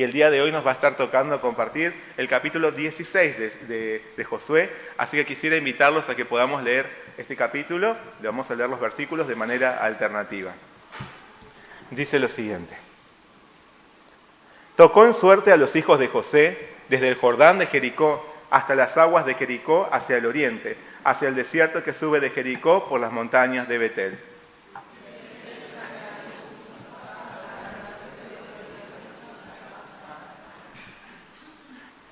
y el día de hoy nos va a estar tocando compartir el capítulo 16 de Josué, así que quisiera invitarlos a que podamos leer este capítulo. Le vamos a leer los versículos de manera alternativa. Dice lo siguiente: tocó en suerte a los hijos de José desde el Jordán de Jericó hasta las aguas de Jericó hacia el oriente, hacia el desierto que sube de Jericó por las montañas de Betel.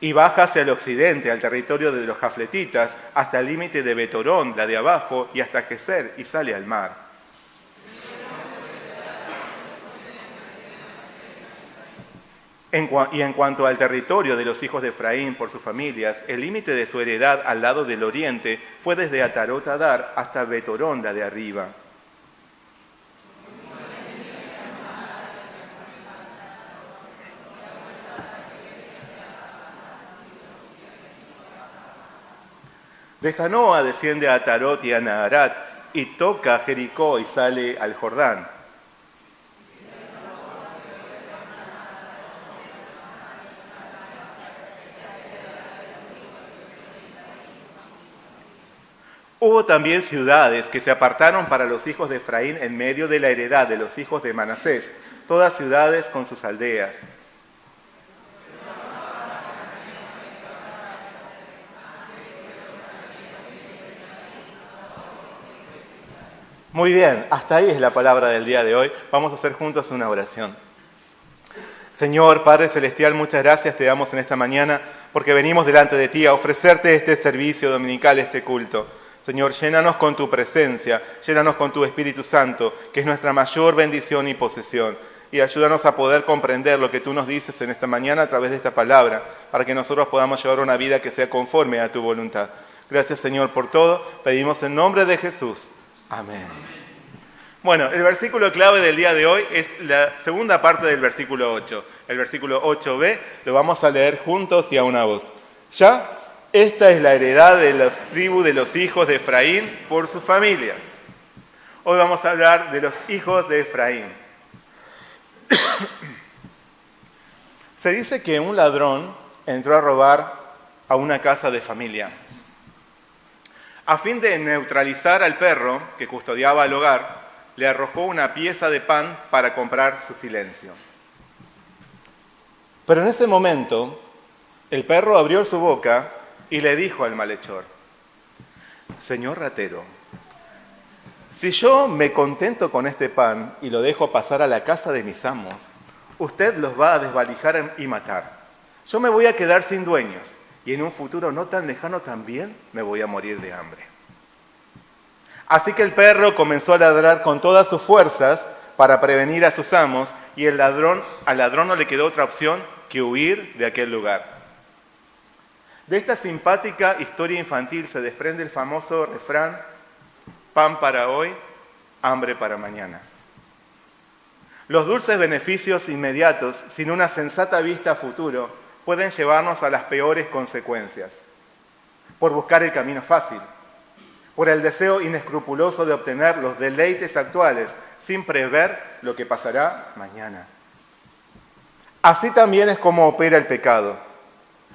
Y baja hacia el occidente, al territorio de los jafletitas, hasta el límite de Betorón, la de abajo, y hasta Geser, y sale al mar. Y en cuanto al territorio de los hijos de Efraín por sus familias, el límite de su heredad al lado del oriente fue desde Atarot Adar hasta Betorón, la de arriba. De Janoa desciende a Atarot y a Naharat, y toca a Jericó y sale al Jordán. Hubo también ciudades que se apartaron para los hijos de Efraín en medio de la heredad de los hijos de Manasés, todas ciudades con sus aldeas. Muy bien, hasta ahí es la palabra del día de hoy. Vamos a hacer juntos una oración. Señor, Padre Celestial, muchas gracias te damos en esta mañana porque venimos delante de ti a ofrecerte este servicio dominical, este culto. Señor, llénanos con tu presencia, llénanos con tu Espíritu Santo, que es nuestra mayor bendición y posesión. Y ayúdanos a poder comprender lo que tú nos dices en esta mañana a través de esta palabra, para que nosotros podamos llevar una vida que sea conforme a tu voluntad. Gracias, Señor, por todo. Pedimos en nombre de Jesús. Amén. Bueno, el versículo clave del día de hoy es la segunda parte del versículo 8. El versículo 8b lo vamos a leer juntos y a una voz. Ya, esta es la heredad de las tribus de los hijos de Efraín por sus familias. Hoy vamos a hablar de los hijos de Efraín. Se dice que un ladrón entró a robar a una casa de familia. A fin de neutralizar al perro que custodiaba el hogar, le arrojó una pieza de pan para comprar su silencio. Pero en ese momento, el perro abrió su boca y le dijo al malhechor: Señor ratero, si yo me contento con este pan y lo dejo pasar a la casa de mis amos, usted los va a desvalijar y matar. Yo me voy a quedar sin dueños y en un futuro no tan lejano también me voy a morir de hambre. Así que el perro comenzó a ladrar con todas sus fuerzas para prevenir a sus amos y al ladrón no le quedó otra opción que huir de aquel lugar. De esta simpática historia infantil se desprende el famoso refrán: pan para hoy, hambre para mañana. Los dulces beneficios inmediatos, sin una sensata vista a futuro, pueden llevarnos a las peores consecuencias. Por buscar el camino fácil, por el deseo inescrupuloso de obtener los deleites actuales, sin prever lo que pasará mañana. Así también es como opera el pecado.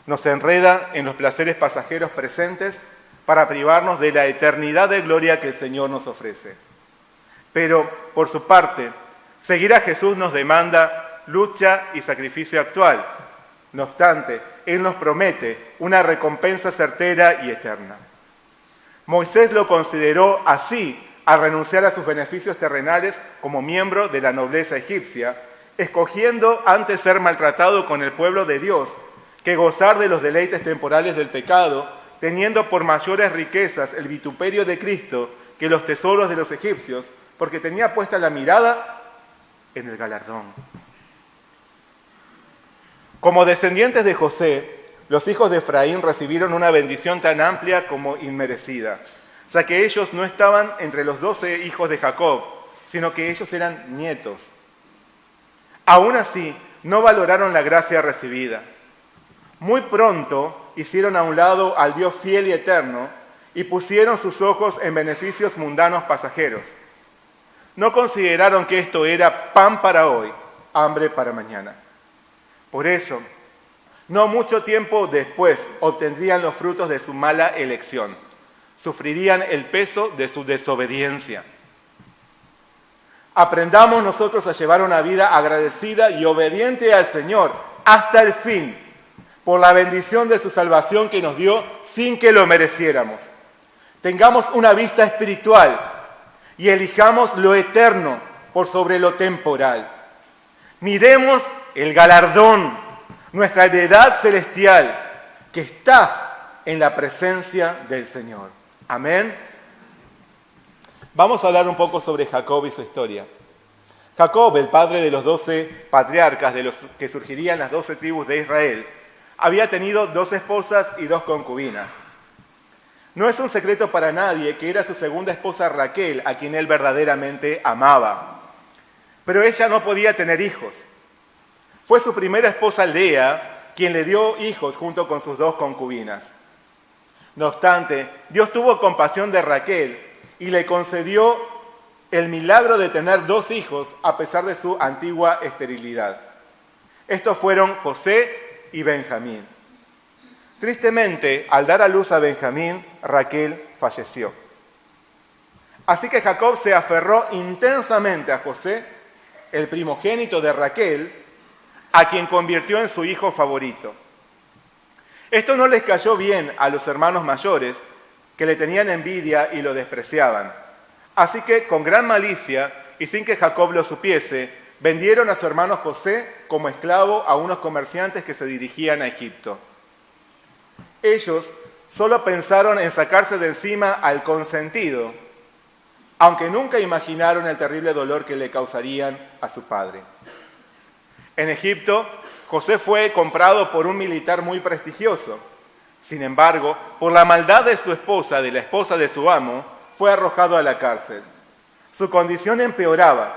Nos enreda en los placeres pasajeros presentes para privarnos de la eternidad de gloria que el Señor nos ofrece. Pero, por su parte, seguir a Jesús nos demanda lucha y sacrificio actual. No obstante, Él nos promete una recompensa certera y eterna. Moisés lo consideró así al renunciar a sus beneficios terrenales como miembro de la nobleza egipcia, escogiendo antes ser maltratado con el pueblo de Dios que gozar de los deleites temporales del pecado, teniendo por mayores riquezas el vituperio de Cristo que los tesoros de los egipcios, porque tenía puesta la mirada en el galardón. Como descendientes de José, los hijos de Efraín recibieron una bendición tan amplia como inmerecida, ya que ellos no estaban entre los 12 hijos de Jacob, sino que ellos eran nietos. Aún así, no valoraron la gracia recibida. Muy pronto hicieron a un lado al Dios fiel y eterno y pusieron sus ojos en beneficios mundanos pasajeros. No consideraron que esto era pan para hoy, hambre para mañana. Por eso, no mucho tiempo después obtendrían los frutos de su mala elección. Sufrirían el peso de su desobediencia. Aprendamos nosotros a llevar una vida agradecida y obediente al Señor hasta el fin, por la bendición de su salvación que nos dio sin que lo mereciéramos. Tengamos una vista espiritual y elijamos lo eterno por sobre lo temporal. Miremos el galardón, nuestra heredad celestial, que está en la presencia del Señor. Amén. Vamos a hablar un poco sobre Jacob y su historia. Jacob, el padre de los 12 patriarcas de los que surgirían las 12 tribus de Israel, había tenido 2 esposas y 2 concubinas. No es un secreto para nadie que era su segunda esposa Raquel, a quien él verdaderamente amaba. Pero ella no podía tener hijos. Fue su primera esposa Lea quien le dio hijos junto con sus 2 concubinas. No obstante, Dios tuvo compasión de Raquel y le concedió el milagro de tener 2 hijos a pesar de su antigua esterilidad. Estos fueron José y Benjamín. Tristemente, al dar a luz a Benjamín, Raquel falleció. Así que Jacob se aferró intensamente a José, el primogénito de Raquel, a quien convirtió en su hijo favorito. Esto no les cayó bien a los hermanos mayores, que le tenían envidia y lo despreciaban. Así que, con gran malicia, y sin que Jacob lo supiese, vendieron a su hermano José como esclavo a unos comerciantes que se dirigían a Egipto. Ellos solo pensaron en sacarse de encima al consentido, aunque nunca imaginaron el terrible dolor que le causarían a su padre. En Egipto, José fue comprado por un militar muy prestigioso. Sin embargo, por la maldad de su esposa, de la esposa de su amo, fue arrojado a la cárcel. Su condición empeoraba.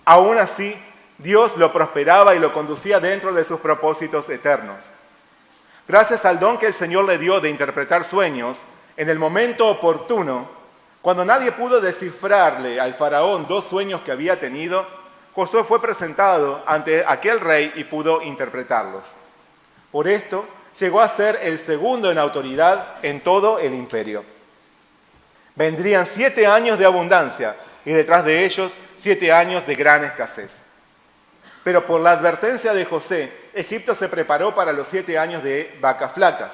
Aún así, Dios lo prosperaba y lo conducía dentro de sus propósitos eternos. Gracias al don que el Señor le dio de interpretar sueños, en el momento oportuno, cuando nadie pudo descifrarle al faraón 2 sueños que había tenido, Josué fue presentado ante aquel rey y pudo interpretarlos. Por esto, llegó a ser el segundo en autoridad en todo el imperio. Vendrían 7 años de abundancia y detrás de ellos 7 años de gran escasez. Pero por la advertencia de José, Egipto se preparó para los 7 años de vacas flacas.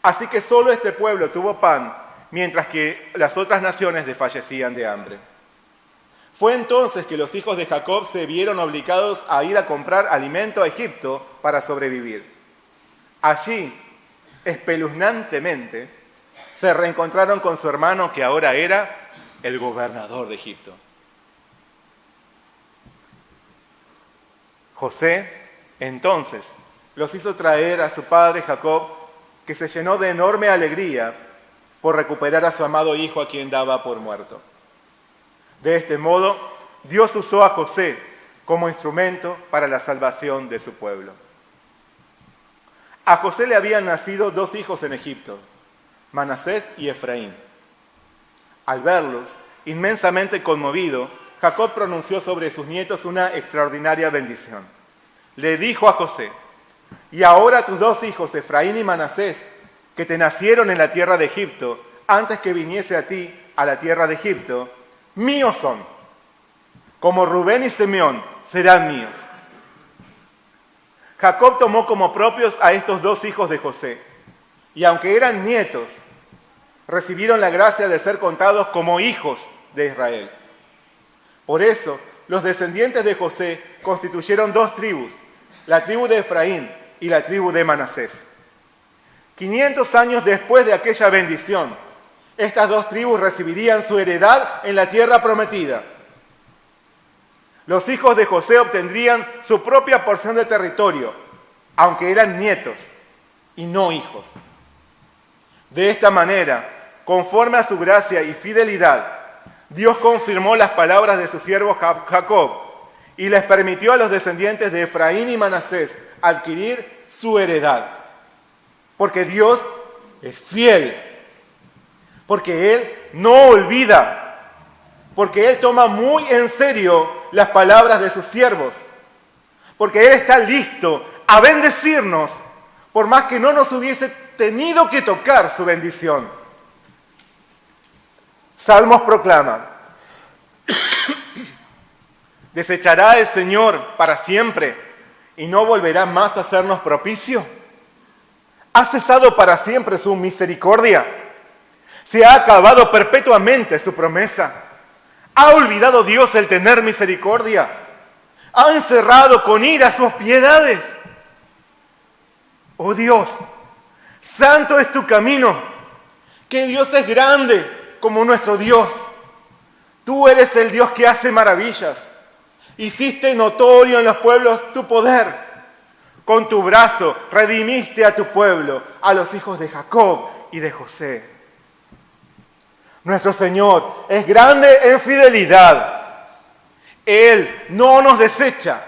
Así que solo este pueblo tuvo pan, mientras que las otras naciones desfallecían de hambre. Fue entonces que los hijos de Jacob se vieron obligados a ir a comprar alimento a Egipto para sobrevivir. Allí, espeluznantemente, se reencontraron con su hermano que ahora era el gobernador de Egipto. José, entonces, los hizo traer a su padre Jacob, que se llenó de enorme alegría por recuperar a su amado hijo a quien daba por muerto. De este modo, Dios usó a José como instrumento para la salvación de su pueblo. A José le habían nacido 2 hijos en Egipto, Manasés y Efraín. Al verlos, inmensamente conmovido, Jacob pronunció sobre sus nietos una extraordinaria bendición. Le dijo a José: «Y ahora tus 2 hijos, Efraín y Manasés, que te nacieron en la tierra de Egipto, antes que viniese a ti a la tierra de Egipto, míos son. Como Rubén y Simeón serán míos». Jacob tomó como propios a estos 2 hijos de José, y aunque eran nietos, recibieron la gracia de ser contados como hijos de Israel. Por eso, los descendientes de José constituyeron 2 tribus, la tribu de Efraín y la tribu de Manasés. 500 años después de aquella bendición, estas 2 tribus recibirían su heredad en la tierra prometida. Los hijos de José obtendrían su propia porción de territorio, aunque eran nietos y no hijos. De esta manera, conforme a su gracia y fidelidad, Dios confirmó las palabras de su siervo Jacob y les permitió a los descendientes de Efraín y Manasés adquirir su heredad. Porque Dios es fiel, porque Él no olvida, porque Él toma muy en serio las palabras de sus siervos, porque Él está listo a bendecirnos, por más que no nos hubiese tenido que tocar su bendición. Salmos proclama: ¿desechará el Señor para siempre y no volverá más a hacernos propicio? ¿Ha cesado para siempre su misericordia? ¿Se ha acabado perpetuamente su promesa? ¿Ha olvidado Dios el tener misericordia? ¿Ha encerrado con ira sus piedades? Oh Dios, santo es tu camino, que Dios es grande como nuestro Dios. Tú eres el Dios que hace maravillas. Hiciste notorio en los pueblos tu poder. Con tu brazo redimiste a tu pueblo, a los hijos de Jacob y de José. Nuestro Señor es grande en fidelidad. Él no nos desecha.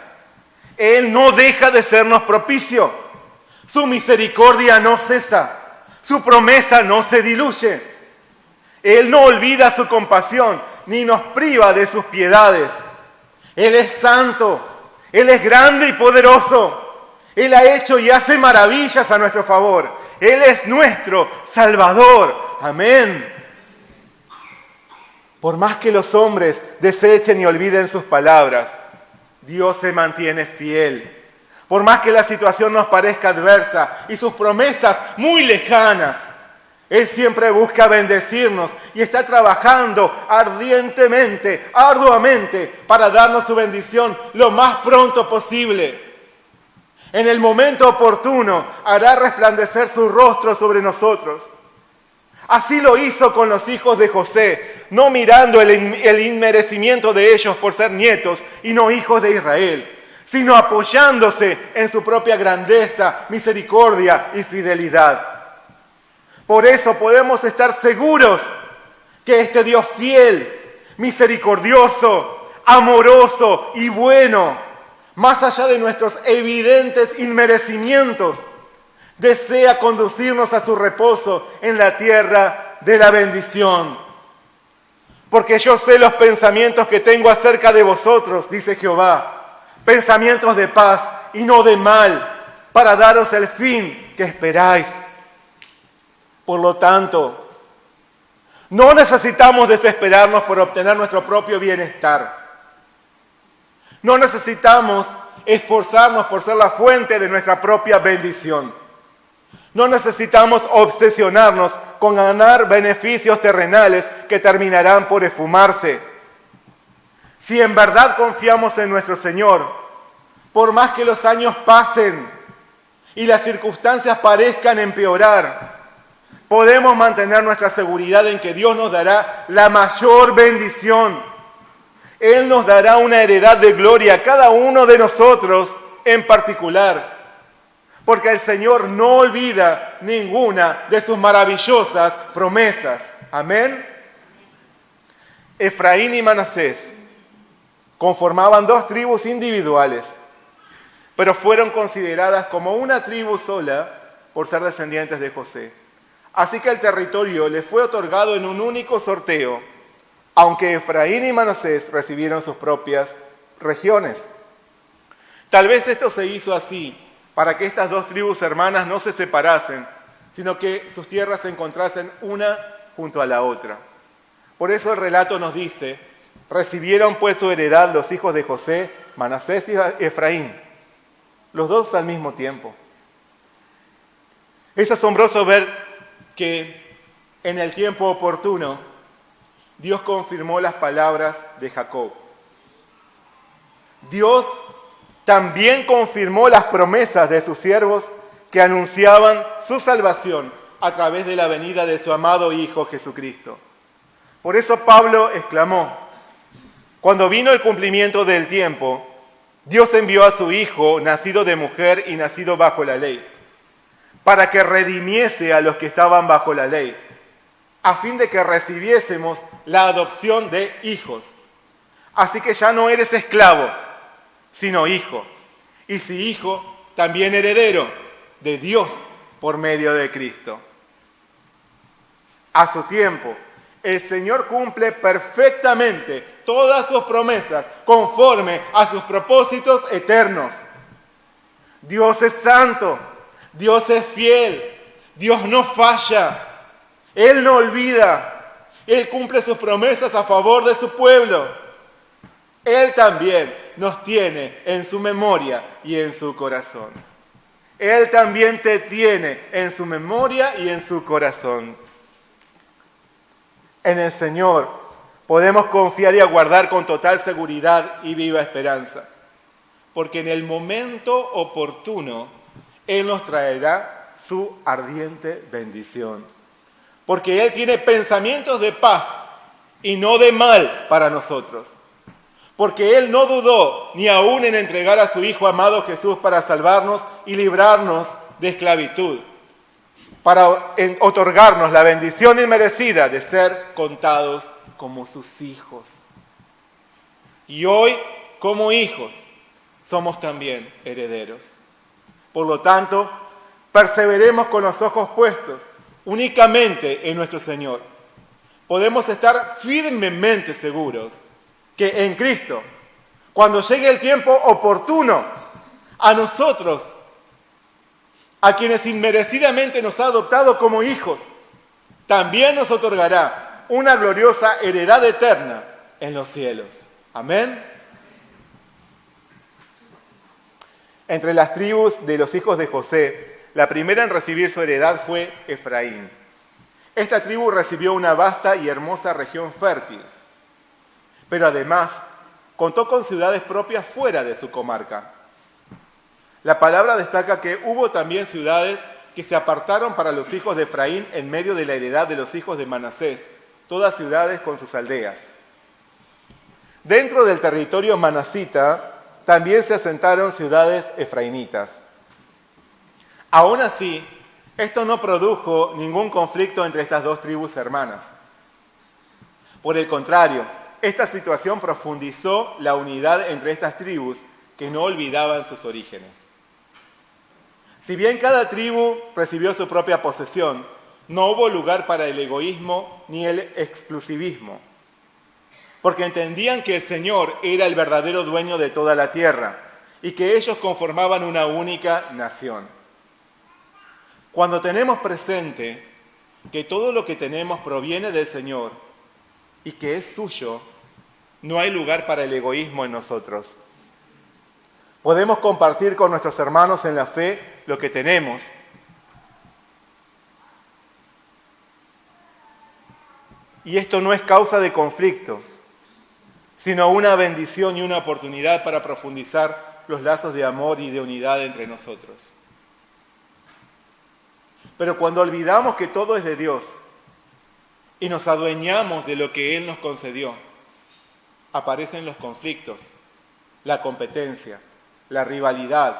Él no deja de sernos propicio. Su misericordia no cesa. Su promesa no se diluye. Él no olvida su compasión ni nos priva de sus piedades. Él es santo. Él es grande y poderoso. Él ha hecho y hace maravillas a nuestro favor. Él es nuestro Salvador. Amén. Por más que los hombres desechen y olviden sus palabras, Dios se mantiene fiel. Por más que la situación nos parezca adversa y sus promesas muy lejanas, Él siempre busca bendecirnos y está trabajando ardientemente, arduamente, para darnos su bendición lo más pronto posible. En el momento oportuno hará resplandecer su rostro sobre nosotros. Así lo hizo con los hijos de José, no mirando el inmerecimiento de ellos por ser nietos y no hijos de Israel, sino apoyándose en su propia grandeza, misericordia y fidelidad. Por eso podemos estar seguros que este Dios fiel, misericordioso, amoroso y bueno, más allá de nuestros evidentes inmerecimientos, desea conducirnos a su reposo en la tierra de la bendición. Porque yo sé los pensamientos que tengo acerca de vosotros, dice Jehová, pensamientos de paz y no de mal, para daros el fin que esperáis. Por lo tanto, no necesitamos desesperarnos por obtener nuestro propio bienestar. No necesitamos esforzarnos por ser la fuente de nuestra propia bendición. No necesitamos obsesionarnos con ganar beneficios terrenales que terminarán por esfumarse. Si en verdad confiamos en nuestro Señor, por más que los años pasen y las circunstancias parezcan empeorar, podemos mantener nuestra seguridad en que Dios nos dará la mayor bendición. Él nos dará una heredad de gloria a cada uno de nosotros en particular. Porque el Señor no olvida ninguna de sus maravillosas promesas. Amén. Efraín y Manasés conformaban dos tribus individuales, pero fueron consideradas como una tribu sola por ser descendientes de José. Así que el territorio les fue otorgado en un único sorteo, aunque Efraín y Manasés recibieron sus propias regiones. Tal vez esto se hizo así, para que estas dos tribus hermanas no se separasen, sino que sus tierras se encontrasen una junto a la otra. Por eso el relato nos dice: recibieron pues su heredad los hijos de José, Manasés y Efraín, los dos al mismo tiempo. Es asombroso ver que en el tiempo oportuno Dios confirmó las palabras de Jacob. Dios también confirmó las promesas de sus siervos que anunciaban su salvación a través de la venida de su amado Hijo Jesucristo. Por eso Pablo exclamó: cuando vino el cumplimiento del tiempo, Dios envió a su Hijo, nacido de mujer y nacido bajo la ley, para que redimiese a los que estaban bajo la ley, a fin de que recibiésemos la adopción de hijos. Así que ya no eres esclavo, sino hijo. Y si hijo, también heredero de Dios por medio de Cristo. A su tiempo, el Señor cumple perfectamente todas sus promesas conforme a sus propósitos eternos. Dios es santo, Dios es fiel, Dios no falla, Él no olvida, Él cumple sus promesas a favor de su pueblo. Él también nos tiene en su memoria y en su corazón. Él también te tiene en su memoria y en su corazón. En el Señor podemos confiar y aguardar con total seguridad y viva esperanza, porque en el momento oportuno Él nos traerá su ardiente bendición, porque Él tiene pensamientos de paz y no de mal para nosotros, porque Él no dudó ni aún en entregar a su Hijo amado Jesús para salvarnos y librarnos de esclavitud, para otorgarnos la bendición inmerecida de ser contados como sus hijos. Y hoy, como hijos, somos también herederos. Por lo tanto, perseveremos con los ojos puestos únicamente en nuestro Señor. Podemos estar firmemente seguros que en Cristo, cuando llegue el tiempo oportuno, a nosotros, a quienes inmerecidamente nos ha adoptado como hijos, también nos otorgará una gloriosa heredad eterna en los cielos. Amén. Entre las tribus de los hijos de José, la primera en recibir su heredad fue Efraín. Esta tribu recibió una vasta y hermosa región fértil, pero además contó con ciudades propias fuera de su comarca. La palabra destaca que hubo también ciudades que se apartaron para los hijos de Efraín en medio de la heredad de los hijos de Manasés, todas ciudades con sus aldeas. Dentro del territorio manasita también se asentaron ciudades efraínitas. Aún así, esto no produjo ningún conflicto entre estas dos tribus hermanas. Por el contrario, esta situación profundizó la unidad entre estas tribus que no olvidaban sus orígenes. Si bien cada tribu recibió su propia posesión, no hubo lugar para el egoísmo ni el exclusivismo, porque entendían que el Señor era el verdadero dueño de toda la tierra y que ellos conformaban una única nación. Cuando tenemos presente que todo lo que tenemos proviene del Señor y que es suyo, no hay lugar para el egoísmo en nosotros. Podemos compartir con nuestros hermanos en la fe lo que tenemos. Y esto no es causa de conflicto, sino una bendición y una oportunidad para profundizar los lazos de amor y de unidad entre nosotros. Pero cuando olvidamos que todo es de Dios y nos adueñamos de lo que Él nos concedió, aparecen los conflictos, la competencia, la rivalidad,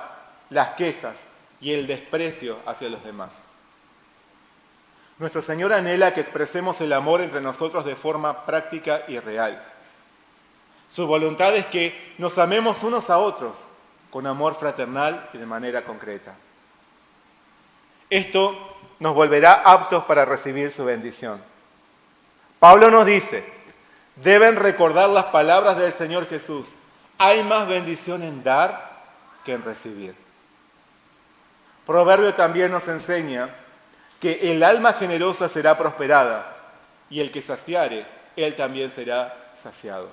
las quejas y el desprecio hacia los demás. Nuestro Señor anhela que expresemos el amor entre nosotros de forma práctica y real. Su voluntad es que nos amemos unos a otros con amor fraternal y de manera concreta. Esto nos volverá aptos para recibir su bendición. Pablo nos dice, deben recordar las palabras del Señor Jesús. Hay más bendición en dar que en recibir. Proverbio también nos enseña que el alma generosa será prosperada y el que saciare, él también será saciado.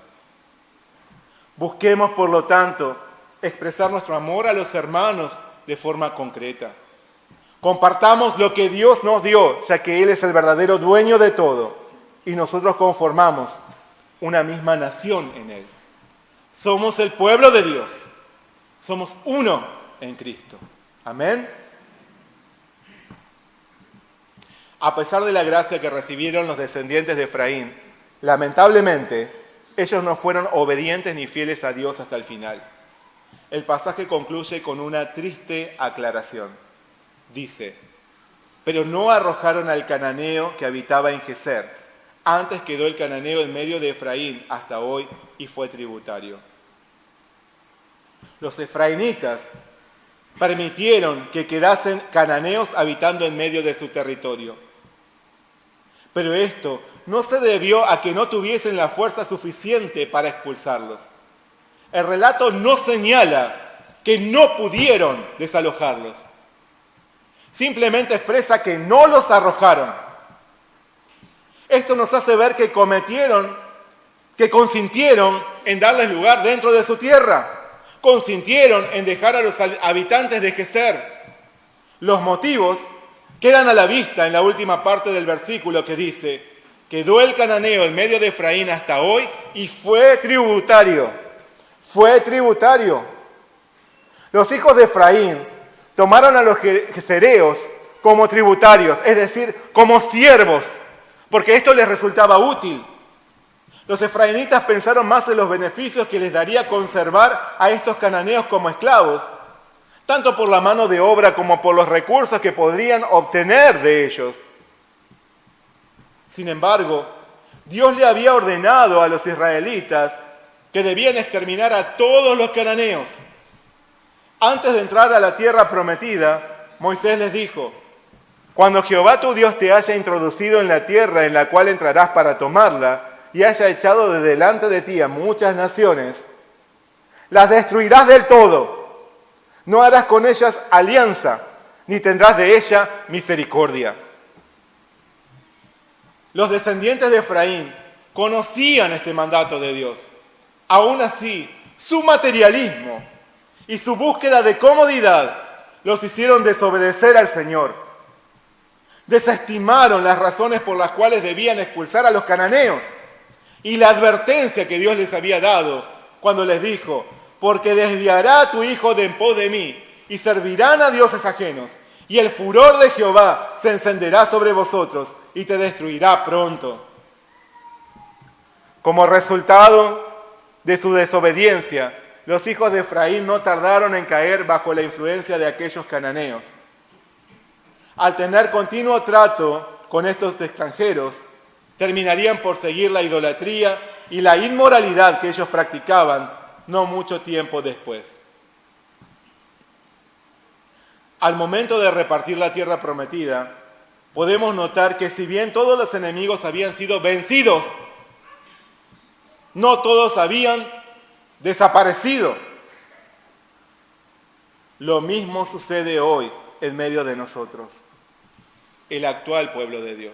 Busquemos, por lo tanto, expresar nuestro amor a los hermanos de forma concreta. Compartamos lo que Dios nos dio, ya que Él es el verdadero dueño de todo, y nosotros conformamos una misma nación en Él. Somos el pueblo de Dios. Somos uno en Cristo. Amén. A pesar de la gracia que recibieron los descendientes de Efraín, lamentablemente, ellos no fueron obedientes ni fieles a Dios hasta el final. El pasaje concluye con una triste aclaración. Dice, pero no arrojaron al cananeo que habitaba en Geser. Antes quedó el cananeo en medio de Efraín hasta hoy y fue tributario. Los efraínitas permitieron que quedasen cananeos habitando en medio de su territorio. Pero esto no se debió a que no tuviesen la fuerza suficiente para expulsarlos. El relato no señala que no pudieron desalojarlos. Simplemente expresa que no los arrojaron. Esto nos hace ver que consintieron en darles lugar dentro de su tierra. Consintieron en dejar a los habitantes de Geser. Los motivos quedan a la vista en la última parte del versículo que dice: quedó el cananeo en medio de Efraín hasta hoy y fue tributario. Fue tributario. Los hijos de Efraín tomaron a los gesereos como tributarios, es decir, como siervos, porque esto les resultaba útil. Los efraínitas pensaron más en los beneficios que les daría conservar a estos cananeos como esclavos, tanto por la mano de obra como por los recursos que podrían obtener de ellos. Sin embargo, Dios le había ordenado a los israelitas que debían exterminar a todos los cananeos. Antes de entrar a la tierra prometida, Moisés les dijo: cuando Jehová tu Dios te haya introducido en la tierra en la cual entrarás para tomarla, y haya echado de delante de ti a muchas naciones, las destruirás del todo. No harás con ellas alianza, ni tendrás de ella misericordia. Los descendientes de Efraín conocían este mandato de Dios. Aún así, su materialismo y su búsqueda de comodidad los hicieron desobedecer al Señor. Desestimaron las razones por las cuales debían expulsar a los cananeos y la advertencia que Dios les había dado cuando les dijo: porque desviará a tu hijo de en pos de mí y servirán a dioses ajenos, y el furor de Jehová se encenderá sobre vosotros y te destruirá pronto. Como resultado de su desobediencia, los hijos de Efraín no tardaron en caer bajo la influencia de aquellos cananeos. Al tener continuo trato con estos extranjeros, terminarían por seguir la idolatría y la inmoralidad que ellos practicaban no mucho tiempo después. Al momento de repartir la tierra prometida, podemos notar que si bien todos los enemigos habían sido vencidos, no todos habían desaparecido. Lo mismo sucede hoy en medio de nosotros, el actual pueblo de Dios.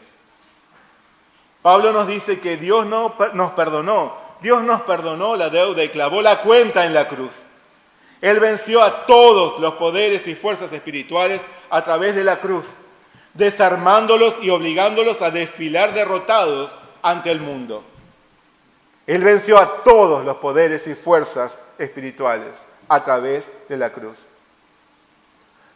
Pablo nos dice que Dios nos perdonó la deuda y clavó la cuenta en la cruz. Él venció a todos los poderes y fuerzas espirituales a través de la cruz, desarmándolos y obligándolos a desfilar derrotados ante el mundo. Él venció a todos los poderes y fuerzas espirituales a través de la cruz.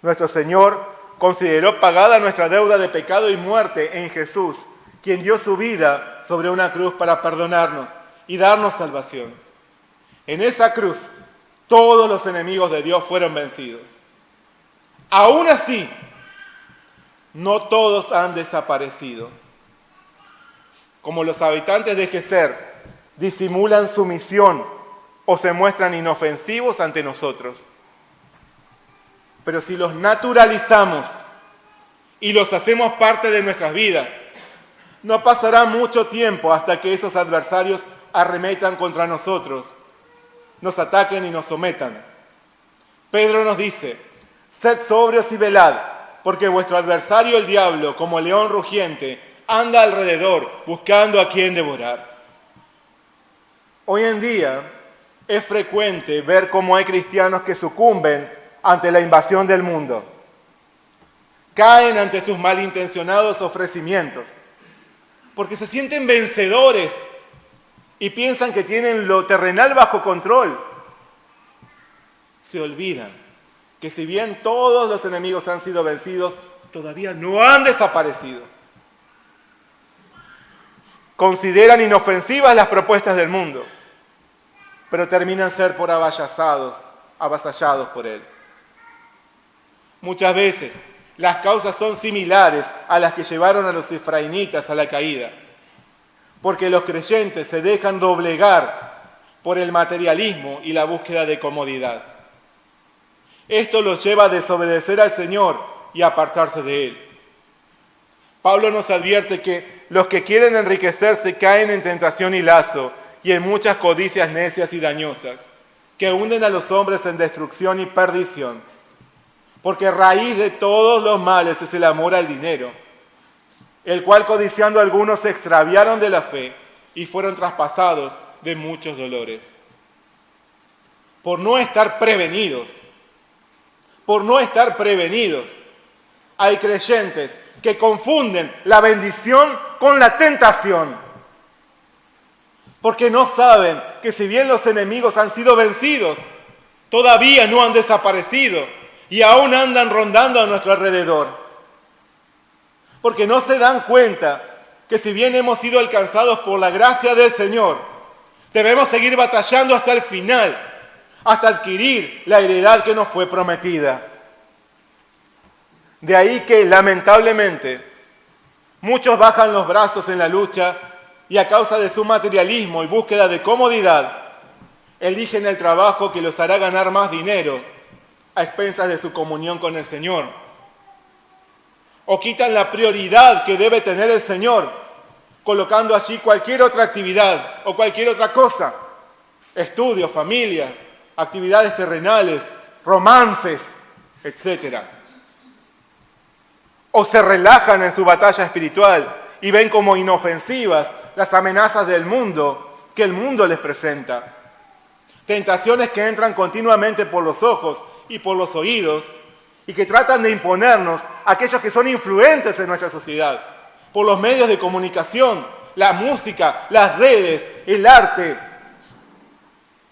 Nuestro Señor consideró pagada nuestra deuda de pecado y muerte en Jesús, quien dio su vida sobre una cruz para perdonarnos y darnos salvación. En esa cruz, todos los enemigos de Dios fueron vencidos. Aún así, no todos han desaparecido. Como los habitantes de Geser disimulan su misión o se muestran inofensivos ante nosotros. Pero si los naturalizamos y los hacemos parte de nuestras vidas, no pasará mucho tiempo hasta que esos adversarios arremetan contra nosotros, nos ataquen y nos sometan. Pedro nos dice: sed sobrios y velad, porque vuestro adversario el diablo, como león rugiente, anda alrededor buscando a quien devorar. Hoy en día es frecuente ver cómo hay cristianos que sucumben ante la invasión del mundo. Caen ante sus malintencionados ofrecimientos, porque se sienten vencedores y piensan que tienen lo terrenal bajo control. Se olvidan que si bien todos los enemigos han sido vencidos, todavía no han desaparecido. Consideran inofensivas las propuestas del mundo, pero terminan ser por avasallados por él. Muchas veces las causas son similares a las que llevaron a los efraínitas a la caída, porque los creyentes se dejan doblegar por el materialismo y la búsqueda de comodidad. Esto los lleva a desobedecer al Señor y a apartarse de Él. Pablo nos advierte que los que quieren enriquecerse caen en tentación y lazo y en muchas codicias necias y dañosas, que hunden a los hombres en destrucción y perdición. Porque raíz de todos los males es el amor al dinero, el cual codiciando algunos se extraviaron de la fe y fueron traspasados de muchos dolores. Por no estar prevenidos, hay creyentes que confunden la bendición con la tentación. Porque no saben que si bien los enemigos han sido vencidos, todavía no han desaparecido y aún andan rondando a nuestro alrededor. Porque no se dan cuenta que si bien hemos sido alcanzados por la gracia del Señor, debemos seguir batallando hasta el final, hasta adquirir la heredad que nos fue prometida. De ahí que, lamentablemente, muchos bajan los brazos en la lucha y a causa de su materialismo y búsqueda de comodidad, eligen el trabajo que los hará ganar más dinero a expensas de su comunión con el Señor. O quitan la prioridad que debe tener el Señor, colocando allí cualquier otra actividad o cualquier otra cosa. Estudios, familia, actividades terrenales, romances, etc. O se relajan en su batalla espiritual y ven como inofensivas las amenazas del mundo que el mundo les presenta. Tentaciones que entran continuamente por los ojos y por los oídos y que tratan de imponernos a aquellos que son influentes en nuestra sociedad, por los medios de comunicación, la música, las redes, el arte,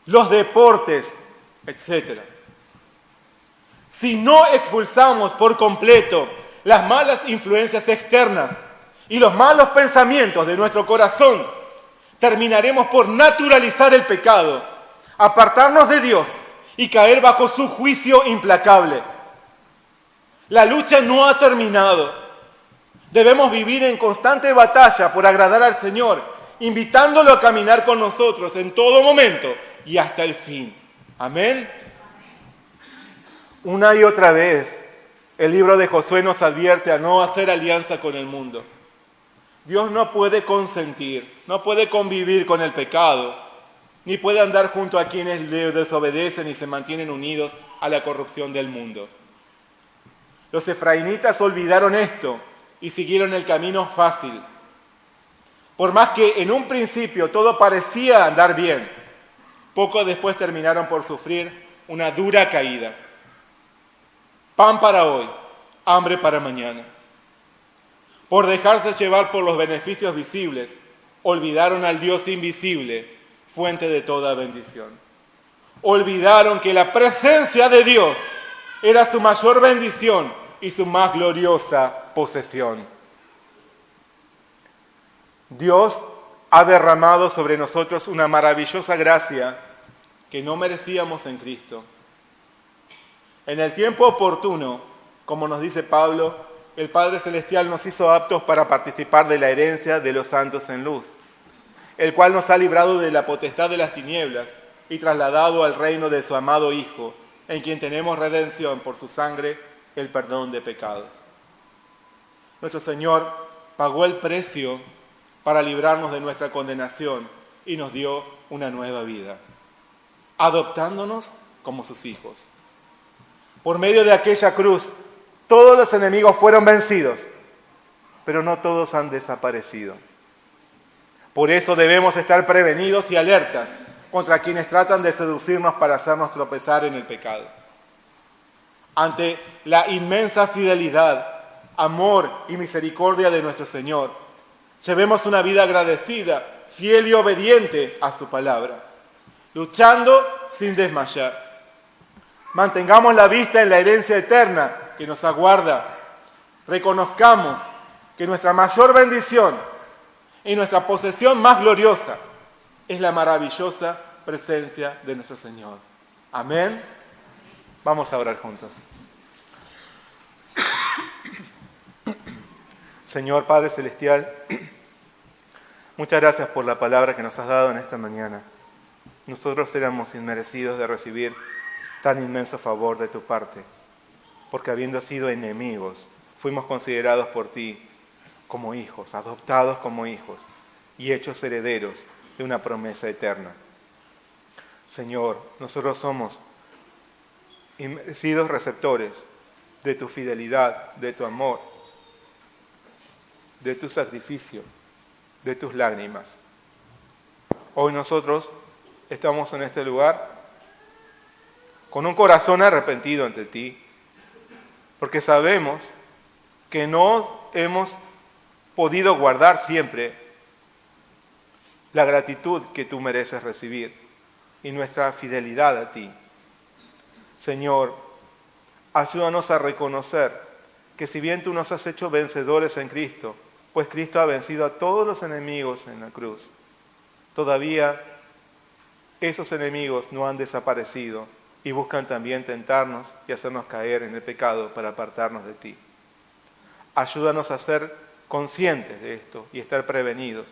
los deportes, etc. Si no expulsamos por completo las malas influencias externas y los malos pensamientos de nuestro corazón, terminaremos por naturalizar el pecado, apartarnos de Dios y caer bajo su juicio implacable. La lucha no ha terminado. Debemos vivir en constante batalla por agradar al Señor, invitándolo a caminar con nosotros en todo momento y hasta el fin. Amén. Una y otra vez, el libro de Josué nos advierte a no hacer alianza con el mundo. Dios no puede consentir, no puede convivir con el pecado, ni puede andar junto a quienes le desobedecen y se mantienen unidos a la corrupción del mundo. Los efraimitas olvidaron esto y siguieron el camino fácil. Por más que en un principio todo parecía andar bien, poco después terminaron por sufrir una dura caída. Pan para hoy, hambre para mañana. Por dejarse llevar por los beneficios visibles, olvidaron al Dios invisible, fuente de toda bendición. Olvidaron que la presencia de Dios era su mayor bendición y su más gloriosa posesión. Dios ha derramado sobre nosotros una maravillosa gracia que no merecíamos en Cristo. En el tiempo oportuno, como nos dice Pablo, el Padre Celestial nos hizo aptos para participar de la herencia de los santos en luz, el cual nos ha librado de la potestad de las tinieblas y trasladado al reino de su amado Hijo, en quien tenemos redención por su sangre, el perdón de pecados. Nuestro Señor pagó el precio para librarnos de nuestra condenación y nos dio una nueva vida, adoptándonos como sus hijos. Por medio de aquella cruz, todos los enemigos fueron vencidos, pero no todos han desaparecido. Por eso debemos estar prevenidos y alertas contra quienes tratan de seducirnos para hacernos tropezar en el pecado. Ante la inmensa fidelidad, amor y misericordia de nuestro Señor, llevemos una vida agradecida, fiel y obediente a su palabra, luchando sin desmayar. Mantengamos la vista en la herencia eterna que nos aguarda. Reconozcamos que nuestra mayor bendición y nuestra posesión más gloriosa es la maravillosa presencia de nuestro Señor. Amén. Vamos a orar juntos. Señor Padre Celestial, muchas gracias por la palabra que nos has dado en esta mañana. Nosotros éramos inmerecidos de recibir tan inmenso favor de tu parte, porque habiendo sido enemigos, fuimos considerados por ti como hijos, adoptados como hijos y hechos herederos de una promesa eterna. Señor, nosotros somos inmerecidos receptores de tu fidelidad, de tu amor, de tu sacrificio, de tus lágrimas. Hoy nosotros estamos en este lugar con un corazón arrepentido ante ti, porque sabemos que no hemos podido guardar siempre la gratitud que tú mereces recibir y nuestra fidelidad a ti. Señor, ayúdanos a reconocer que si bien tú nos has hecho vencedores en Cristo, pues Cristo ha vencido a todos los enemigos en la cruz, todavía esos enemigos no han desaparecido y buscan también tentarnos y hacernos caer en el pecado para apartarnos de ti. Ayúdanos a ser conscientes de esto y estar prevenidos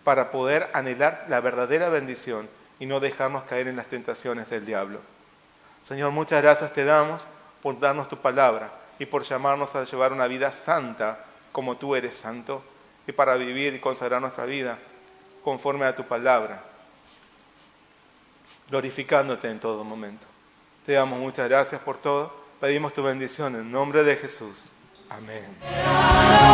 para poder anhelar la verdadera bendición y no dejarnos caer en las tentaciones del diablo. Señor, muchas gracias te damos por darnos tu palabra y por llamarnos a llevar una vida santa como tú eres santo y para vivir y consagrar nuestra vida conforme a tu palabra, glorificándote en todo momento. Te damos muchas gracias por todo. Pedimos tu bendición en nombre de Jesús. Amén.